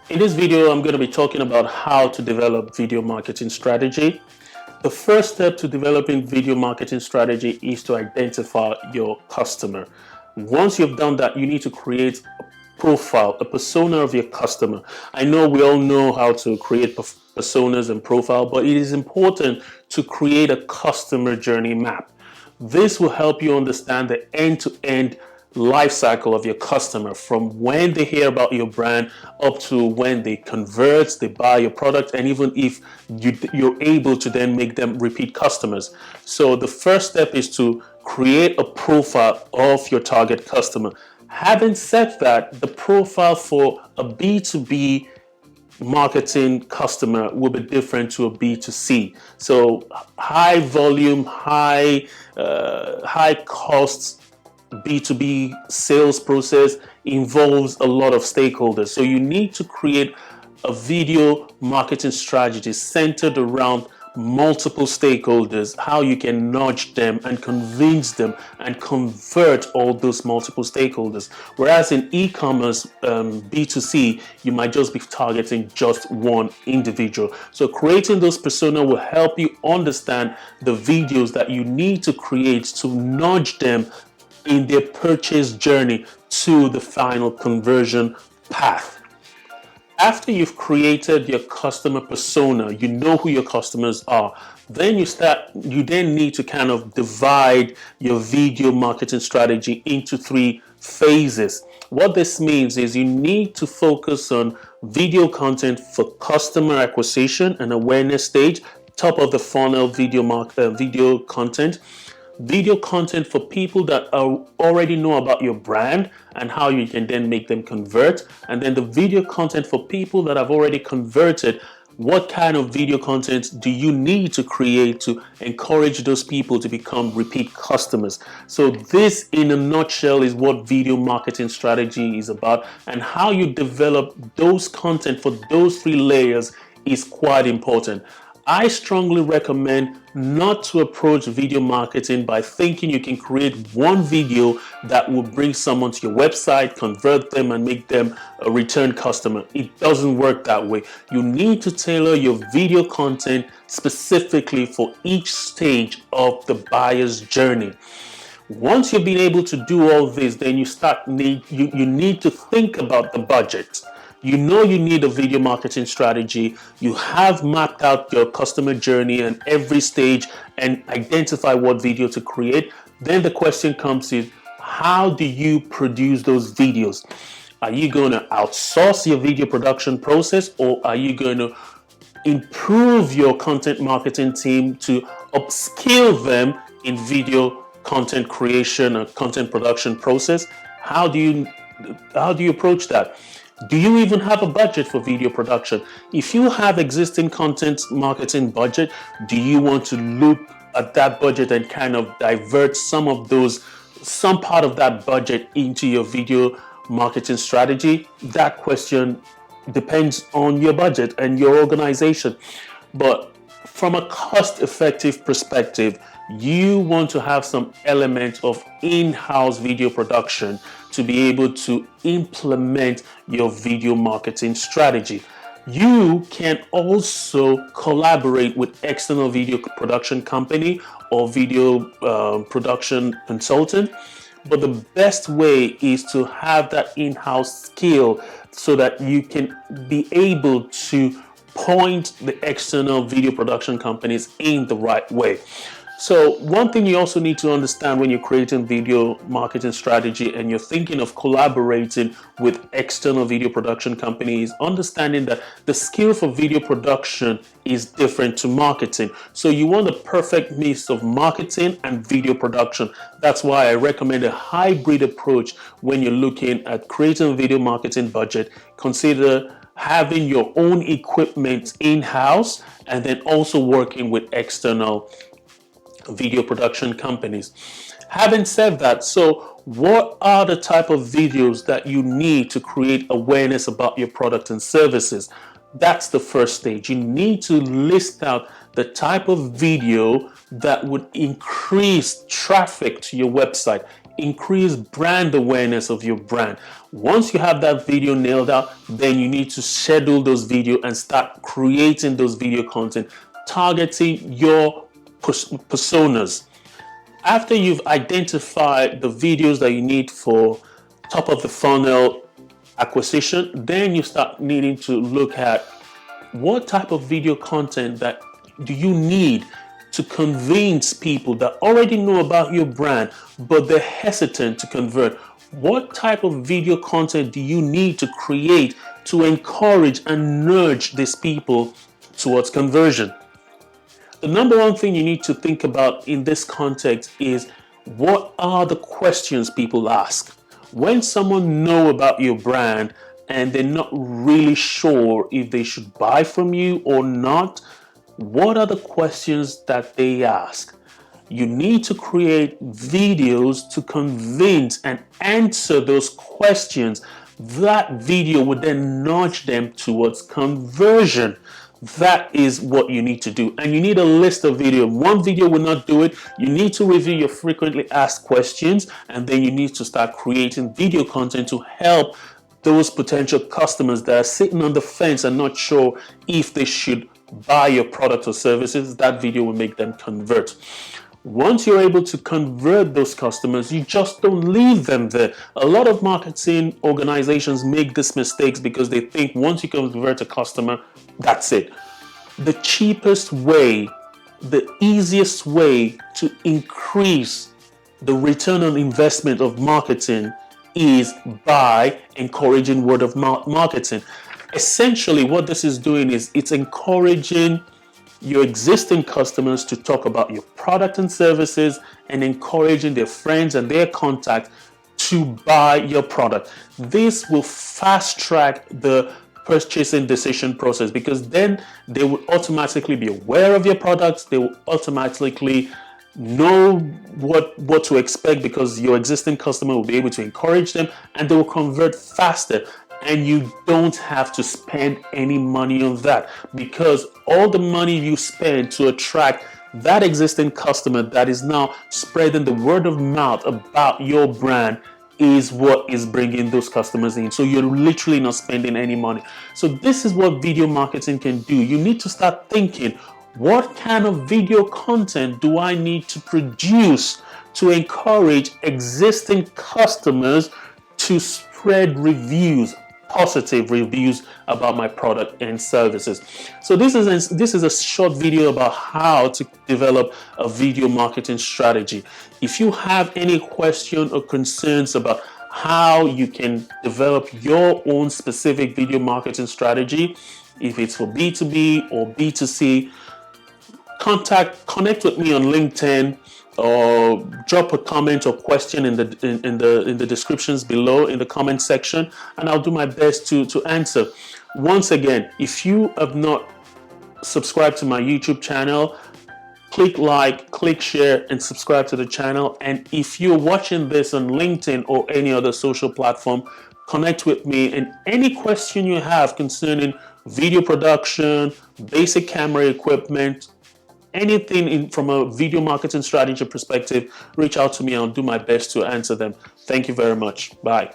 In this video, I'm going to be talking about how to develop video marketing strategy. The first step to developing video marketing strategy is to identify your customer. Once you've done that, you need to create a profile, a persona of your customer. I know we all know how to create personas and profile, but it is important to create a customer journey map. This will help you understand the end-to-end life cycle of your customer, from when they hear about your brand up to when they convert, they buy your product, and even if you're able to then make them repeat customers. So the first step is to create a profile of your target customer. Having said that, the profile for a B2B marketing customer will be different to a B2C. So high volume, high costs B2B sales process involves a lot of stakeholders. So you need to create a video marketing strategy centered around multiple stakeholders, how you can nudge them and convince them and convert all those multiple stakeholders. Whereas in e-commerce, B2C, you might just be targeting just one individual. So creating those persona will help you understand the videos that you need to create to nudge them in their purchase journey to the final conversion path. After you've created your customer persona, you know who your customers are, then you then need to kind of divide your video marketing strategy into 3 phases. What this means is you need to focus on video content for customer acquisition and awareness stage, top of the funnel video content. Video content for people that already know about your brand and how you can then make them convert. And then the video content for people that have already converted. What kind of video content do you need to create to encourage those people to become repeat customers? So this, in a nutshell, is what video marketing strategy is about, and how you develop those content for those 3 layers is quite important. I strongly recommend not to approach video marketing by thinking you can create one video that will bring someone to your website, convert them, and make them a return customer. It doesn't work that way. You need to tailor your video content specifically for each stage of the buyer's journey. Once you've been able to do all this, then you need to think about the budget. You know you need a video marketing strategy. You have mapped out your customer journey and every stage and identify what video to create. Then the question comes is, how do you produce those videos? Are you going to outsource your video production process, or are you going to improve your content marketing team to upskill them in video content creation or content production process? How do you approach that? Do you even have a budget for video production? If you have existing content marketing budget, do you want to look at that budget and kind of divert some part of that budget into your video marketing strategy? That question depends on your budget and your organization. But from a cost-effective perspective, you want to have some element of in-house video production to be able to implement your video marketing strategy. You can also collaborate with external video production company or video production consultant, but the best way is to have that in-house skill so that you can be able to point the external video production companies in the right way. So one thing you also need to understand when you're creating video marketing strategy and you're thinking of collaborating with external video production companies, understanding that the skill for video production is different to marketing. So you want a perfect mix of marketing and video production. That's why I recommend a hybrid approach when you're looking at creating a video marketing budget. Consider having your own equipment in-house and then also working with external video production companies. Having said that, so what are the type of videos that you need to create awareness about your product and services? That's the first stage. You need to list out the type of video that would increase traffic to your website, increase brand awareness of your brand. Once you have that video nailed out, then you need to schedule those videos and start creating those video content, targeting your personas. After you've identified the videos that you need for top of the funnel acquisition, then you start needing to look at what type of video content that do you need to convince people that already know about your brand but they're hesitant to convert. What type of video content do you need to create to encourage and nudge these people towards conversion? The number one thing you need to think about in this context is, what are the questions people ask? When someone knows about your brand and they're not really sure if they should buy from you or not, what are the questions that they ask? You need to create videos to convince and answer those questions. That video would then nudge them towards conversion. That is what you need to do. And you need a list of videos. One video will not do it. You need to review your frequently asked questions, and then you need to start creating video content to help those potential customers that are sitting on the fence and not sure if they should buy your product or services. That video will make them convert. Once you're able to convert those customers, you just don't leave them there. A lot of marketing organizations make these mistakes because they think once you convert a customer, that's it. The cheapest way, the easiest way to increase the return on investment of marketing is by encouraging word of mouth marketing. Essentially, what this is doing is it's encouraging your existing customers to talk about your product and services and encouraging their friends and their contacts to buy your product. This will fast track the purchasing decision process, because then they will automatically be aware of your products. They will automatically know what to expect, because your existing customer will be able to encourage them and they will convert faster. And you don't have to spend any money on that, because all the money you spend to attract that existing customer that is now spreading the word of mouth about your brand is what is bringing those customers in. So you're literally not spending any money. So this is what video marketing can do. You need to start thinking, what kind of video content do I need to produce to encourage existing customers to spread reviews, positive reviews about my product and services? So this is a short video about how to develop a video marketing strategy. If you have any question or concerns about how you can develop your own specific video marketing strategy, if it's for B2B or B2C, connect with me on LinkedIn, or drop a comment or question in the descriptions below in the comment section, and I'll do my best to answer. Once again, if you have not subscribed to my YouTube channel, click like, click share, and subscribe to the channel. And if you're watching this on LinkedIn or any other social platform, connect with me, and any question you have concerning video production, basic camera equipment, anything from a video marketing strategy perspective, reach out to me. I'll do my best to answer them. Thank you very much. Bye.